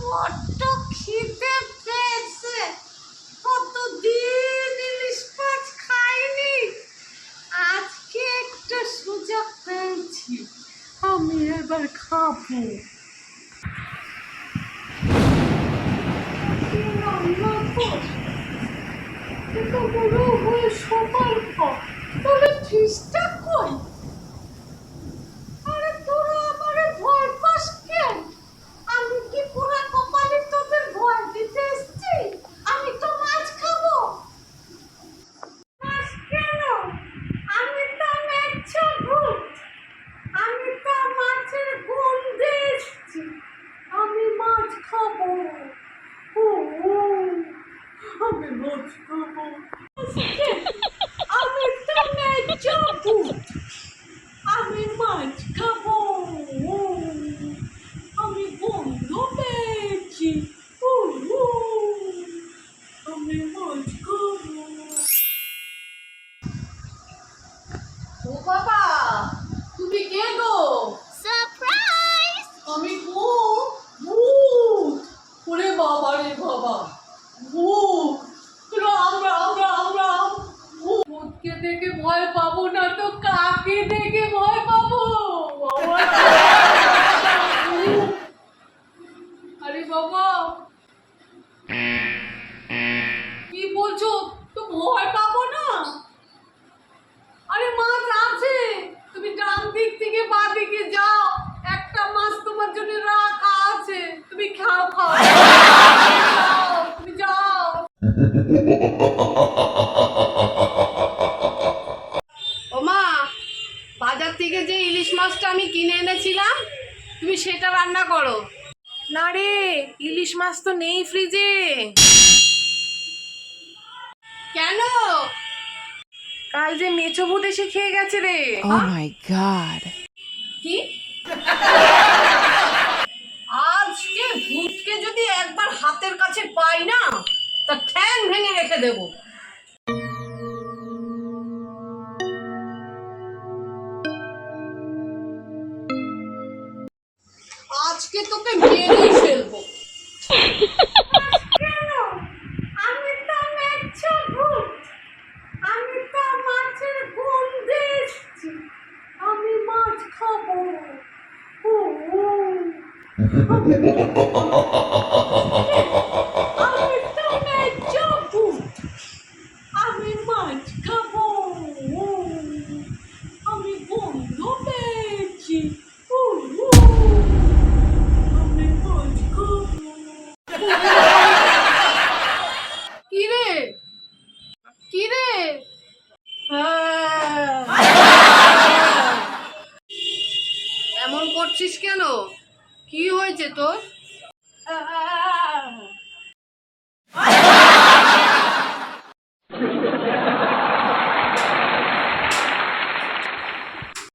বড্ড খিদে পেয়েছে, কতদিন ইলিশ মাছ খাইনি, আজকে একটা সুযোগ পেয়েছি, আমি এবার খাবো। সকাল তোরা ফিসটা কই? আরে তোরা আমারে ভয় পাস কেন? আমি কি পুরা কপালে তোদের ভয় দিতে এসেছি? আমি তো মাছ খাবো। মাছ কেন? আমি তো মেচ্ছা ভূত, আমি তো মাছের গন্ধে এসেছি, আমি মাছ খাবো। ও আমি মাছ খাবো। আমি তো মেচ্ছা ভূত, আমি মাছ খাবো। আমি গন্ধ পেয়েছি, আমি মাছ খাবো। ও বাবা, তুমি কে গো? সারপ্রাইজ! আমি গো ভূত। ওরে বাবা রে বাবা, ভূত! রাম রাম রাম রাম। ভূতকে দেখে ভয় পাবো না তো কাকে দেখে ভয় পাবো? বাবা! আরে বাবা, কি বলছো? তো ভয় পাবো না? আরে মাছ আছে, তুমি ডান দিক থেকে বাঁ দিকে যাও, একটা মাছ তোমার জন্য রাখা আছে, তুমি খাও খাও। যাও, তুমি যাও। ও মা, বাজার থেকে যে ইলিশ মাছটা আমি কিনে এনেছিলাম, তুমি সেটা রান্না করো। না রে, ইলিশ মাছ তো নেই ফ্রিজে। কেন? কাল যে মেছো ভূত এসে খেয়ে গেছে রে। Oh my god! কি? আজকে ভূতকে যদি একবার হাতের কাছে পাই না, তা ঠ্যাং ভেঙে রেখে দেব। আজকে তোকে মেরেই ফেলবো। কেন? আমি তো মেছো ভূত, আমি তো মাছের গন্ধে এসেছি, আমি মাছ খাবো। আমি তো মেছো ভূত, আমি মাছ খাবো, আমি গন্ধ পেয়েছি, আমি মাছ খাবো। কি রে? কি রে? এমন করছিস কেন? কি হয়েছে তোর?